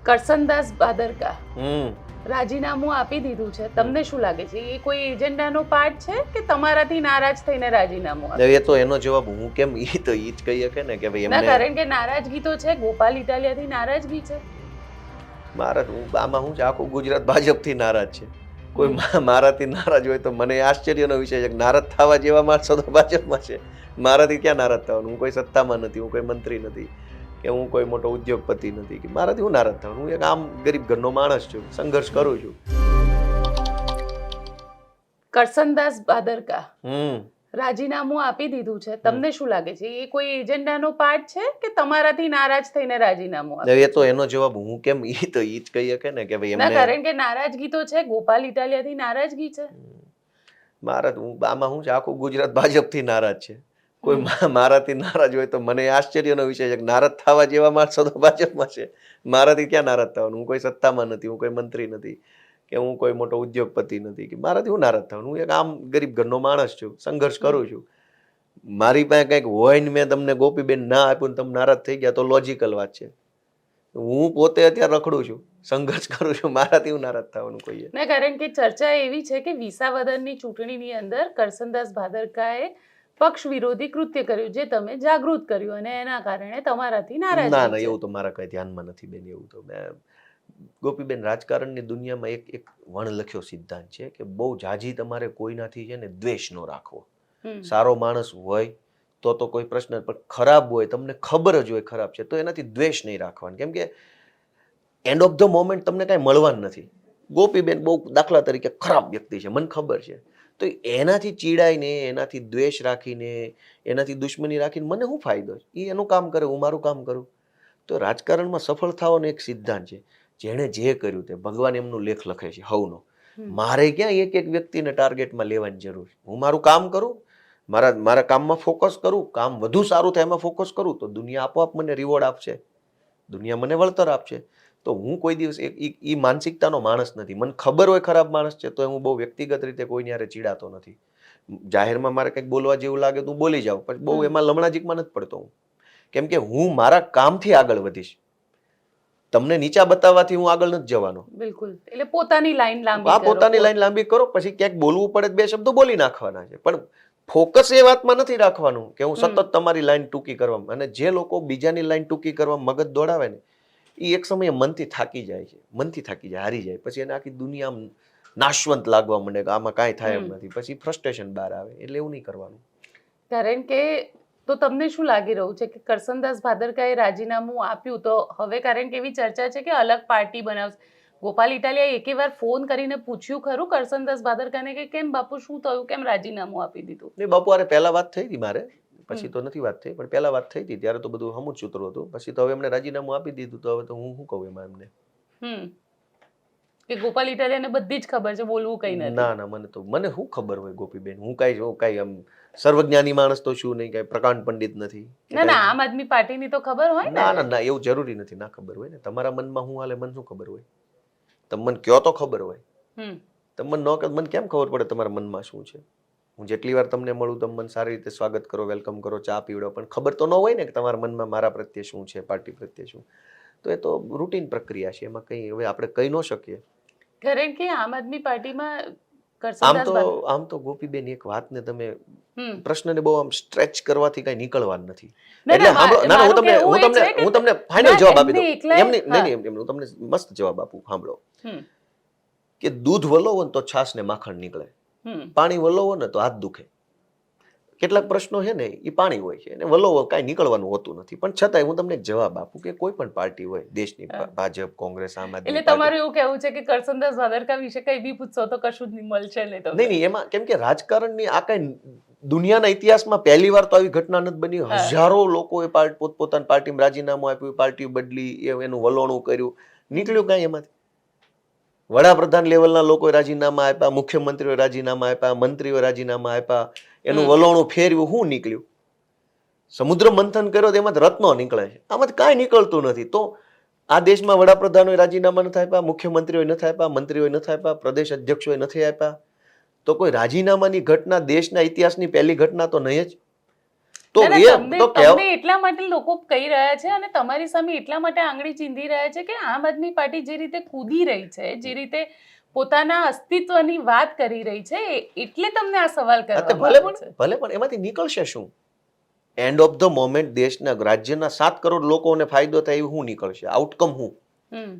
કરસનદાસ ભાદરકા હમ રાજીનામું આપી દીધું છે. તમને શું લાગે છે, એ કોઈ એજન્ડાનો પાર્ટ છે કે તમારાથી નારાજ થઈને રાજીનામું આપ્યું? એ તો એનો જવાબ હું કેમ ઈ તો ઈ જ કહી શકે ને કે ભાઈ ના, એમને કારણ કે નારાજગી તો છે, ગોપાલ ઇટાલિયાથી નારાજગી છે. આમાં હું છે, આખું ગુજરાત ભાજપથી નારાજ છે. કોઈ મારાથી નારાજ હોય તો મને આશ્ચર્યનો વિષય છે કે નારાજ થવા જેવા માણસો તો ભાજપમાં છે. મારાથી ક્યાં નારાજ થવાનું? હું કોઈ સત્તામાં નથી, હું કોઈ મંત્રી નથી, કે હું કોઈ મોટો ઉદ્યોગપતિ નથી, કે મારાથી હું નારાજ થવાનું? હું એક આમ ગરીબ ઘરનો માણસ છું, સંઘર્ષ કરું છું. કરસનદાસ ભાદરકા હમ રાજીનામું આપી દીધું છે. તમને શું લાગે છે, એ કોઈ એજન્ડાનો પાર્ટ છે કે તમારાથી નારાજ થઈને રાજીનામું આપ્યું? એ તો એનો જવાબ હું કેમ ઈ તો ઈ જ કહી શકે ને કે ભાઈ ના, એમને કારણ કે નારાજગી તો છે, ગોપાલ ઇટાલિયાથી નારાજગી છે. આમાં હું છે, આખું ગુજરાત ભાજપથી નારાજ છે. કોઈ મારાથી નારાજ હોય તો મને આશ્ચર્યનો વિષય છે કે નારાજ થવા જેવા માણસો તો ભાજપમાં છે. મારાથી ક્યાં નારાજ થવાનું? હું કોઈ સત્તામાં નથી, હું કોઈ મંત્રી નથી, કે હું કોઈ મોટો ઉદ્યોગપતિ નથી, કે મારાથી હું નારાજ થવાનું? હું એક આમ ગરીબ ઘરનો માણસ છું, સંઘર્ષ કરું છું. મારી પાસે કંઈક હોય ને મેં તમને ગોપીબેન ના આપ્યું ને તમે નારાજ થઈ ગયા તો લોજિકલ વાત છે. હું પોતે અત્યારે રખડું છું, સંઘર્ષ કરું છું, મારાથી હું નારાજ થવાનું કોઈએ? ના, કારણ કે ચર્ચા એવી છે કે વિસાવદરની ચૂંટણીની અંદર કરસનદાસ ભાદરકાએ પક્ષ વિરોધી કૃત્ય કર્યું, જે તમે જાગૃત કર્યું અને એના કારણે તમારાથી ના નારાજગી ના, છે. એવું તો મારા કઈ ધ્યાનમાં નથી બેન. એવું તો ગોપીબેન, રાજકારણની દુનિયામાં એક વણલખ્યો સિદ્ધાંત છે કે બહુ જાજી તમારે કોઈનાથી છે ને દ્વેષ ન રાખવો. સારો માણસ હોય તો કોઈ પ્રશ્ન, પણ ખરાબ હોય, તમને ખબર જ હોય ખરાબ છે, તો એનાથી દ્વેષ નહીં રાખવાનો. કેમ કે એન્ડ ઓફ ધ મોમેન્ટ તમને કાંઈ મળવાનું નથી. ગોપીબેન બહુ દાખલા તરીકે ખરાબ વ્યક્તિ છે, મને ખબર છે, તો એનાથી ચીડાઈને, એનાથી દ્વેષ રાખીને, એનાથી દુશ્મની રાખીને મને શું ફાયદો? એ એનું કામ કરે, હું મારું કામ કરું. તો રાજકારણમાં સફળ થવાનો એક સિદ્ધાંત છે, જેણે જે કર્યું તે ભગવાન એમનું લેખ લખે છે હવનો. મારે ક્યાં એક એક વ્યક્તિને ટાર્ગેટમાં લેવાની જરૂર છે? હું મારું કામ કરું, મારા કામમાં ફોકસ કરું, કામ વધુ સારું થાય એમાં ફોકસ કરું, તો દુનિયા આપોઆપ મને રિવોર્ડ આપશે, દુનિયા મને વળતર આપશે. તો હું કોઈ દિવસ એ માનસિકતાનો માણસ નથી. મને ખબર હોય ખરાબ માણસ છે તો હું બહુ વ્યક્તિગત રીતે કોઈની હારે ચીડાતો નથી. જાહેરમાં મારે કંઈક બોલવા જેવું લાગે તો હું બોલી જાઉં, પછી બહુ એમાં લમણાજીકમાં નથી પડતો હું. કેમ કે હું મારા કામથી આગળ વધીશ. તમને નીચા બતાવવાથી હું આગળ નથી જવાનો. બિલકુલ, એટલે પોતાની લાઈન લાંબી આ કરો. પોતાની લાઈન લાંબી કરો, પછી ક્યાંક બોલવું પડે બે શબ્દો બોલી નાખવાના છે, પણ ફોકસ એ વાતમાં નથી રાખવાનું કે હું સતત તમારી લાઈન ટૂંકી કરવામાં. અને જે લોકો બીજાની લાઈન ટૂંકી કરવા મગજ દોડાવે ને, એ એક સમયે મનથી થાકી જાય છે, હારી જાય. પછી એને આખી દુનિયા નાશવંત લાગવા માંડે કે આમાં કાંઈ થાય એમ નથી. પછી ફ્રસ્ટ્રેશન બહાર આવે. એટલે એવું નહીં કરવાનું. કારણ કે તો તમને શું લાગી રહ્યું છે કે કરસનદાસ ભાદરકાએ રાજીનામું આપ્યું, તો હવે કારણ કે એવી ચર્ચા છે કે અલગ પાર્ટી બનાવશે. ગોપાલ ઇટાલિયાએ એકેવાર ફોન કરીને પૂછ્યું ખરું કરસનદાસ ભાદરકાને કે કેમ બાપુ, શું થયું, કેમ રાજીનામું આપી દીધું? નહીં બાપુ, અરે પહેલા વાત થઈ હતી મારે, પછી તો નથી વાત થઈ, પણ પહેલા વાત થઈ હતી ત્યારે તો બધું હમું જ સૂત્રો હતું. પછી તો હવે એમને રાજીનામું આપી દીધું, તો હવે તો હું શું કહું એમાં એમને? કે ગોપાલ ઇટાલિયાને બધી જ ખબર છે, બોલવું કઈ નથી. ના ના, મને શું ખબર હોય ગોપીબેન? હું કાંઈ આમ સર્વજ્ઞાની માણસ તો શું નહીં, કાંઈ પ્રકાંડ પંડિત નથી. ના, આમ આદમી પાર્ટીની તો ખબર હોય ને. ના, એવું જરૂરી નથી ના ખબર હોય ને. તમારા મનમાં શું હાલે મને શું ખબર હોય? તમે મને કયો તો ખબર હોય. તમે મને ન કહો, મને કેમ ખબર પડે તમારા મનમાં શું છે? હું જેટલી વાર તમને મળું, તમે મને સારી રીતે સ્વાગત કરો, વેલકમ કરો, ચા પીવડો, પણ ખબર તો ન હોય ને કે તમારા મનમાં મારા પ્રત્યે શું છે, પાર્ટી પ્રત્યે શું. તો એ તો રૂટીન પ્રક્રિયા છે, એમાં કંઈ હવે આપણે કહી ન શકીએ. કારણ કે આમ આદમી પાર્ટીમાં આમ તો ગોપીબેન, એક વાતને તમે પ્રશ્નને બહુ આમ સ્ટ્રેચ કરવાથી કઈ નીકળવાનું નથી. એટલે હું તમને ફાઇનલ જવાબ આપી દઉં. હું તમને મસ્ત જવાબ આપું, સાંભળો. કે દૂધ વલોવો ને તો છાસ ને માખણ નીકળે, પાણી વલોવો ને તો હાથ દુખે. કેટલાક પ્રશ્નો છે ને એ પાણી હોય છે, અને વલોવો કાંઈ નીકળવાનું હોતું નથી. પણ છતાંય હું તમને જવાબ આપું કે કોઈ પણ પાર્ટી હોય દેશની, ભાજપ, કોંગ્રેસ, આમ આદમી એટલે તમારું એવું કહેવું છે કે કરસનદાસ ભાદરકા વિશે કઈ બી પૂછશો તો કશું જ નહીં મળશે નહીં. એમાં કેમ કે રાજકારણની આ કઈ દુનિયાના ઇતિહાસમાં પહેલી વાર તો આવી ઘટના નથી બની. હજારો લોકોએ પોતપોતાની પાર્ટીમાં રાજીનામું આપ્યું, પાર્ટી બદલી, એનું વલોણું કર્યું, નીકળ્યું કાંઈ એમાંથી? વડાપ્રધાન લેવલના લોકોએ રાજીનામા આપ્યા, મુખ્યમંત્રીઓ રાજીનામા આપ્યા, મંત્રીઓ રાજીનામા આપ્યા, એનું વલોણું ફેરવ્યું, શું નીકળ્યું? સમુદ્ર મંથન કર્યો તો એમાંથી રત્નો નીકળે છે, આમાંથી કાંઈ નીકળતું નથી. તો આ દેશમાં વડાપ્રધાનોએ રાજીનામા નથી આપ્યા, મુખ્યમંત્રીઓએ નથી આપ્યા, મંત્રીઓએ નથી આપ્યા, પ્રદેશ અધ્યક્ષોએ નથી આપ્યા, તો કોઈ રાજીનામાની ઘટના દેશના ઇતિહાસની પહેલી ઘટના તો નહીં જ. તો ના, ના, એ તમને તો તમને એટલા માટે લોકો કહી રહ્યા છે અને તમારી સામે એટલા માટે આંગળી ચીંધી રહ્યા છે કે આમ આદમી પાર્ટી જે રીતે કૂદી રહી છે, જે રીતે પોતાના અસ્તિત્વની વાત કરી રહી છે, એટલે તમને આ સવાલ કરવામાં આવે છે. ભલે પણ એમાંથી નીકળશે શું? એન્ડ ઓફ ધ મોમેન્ટ દેશના રાજ્યના 7 કરોડ લોકોને ફાયદો થાય એવું શું નીકળશે? આઉટકમ શું? હમ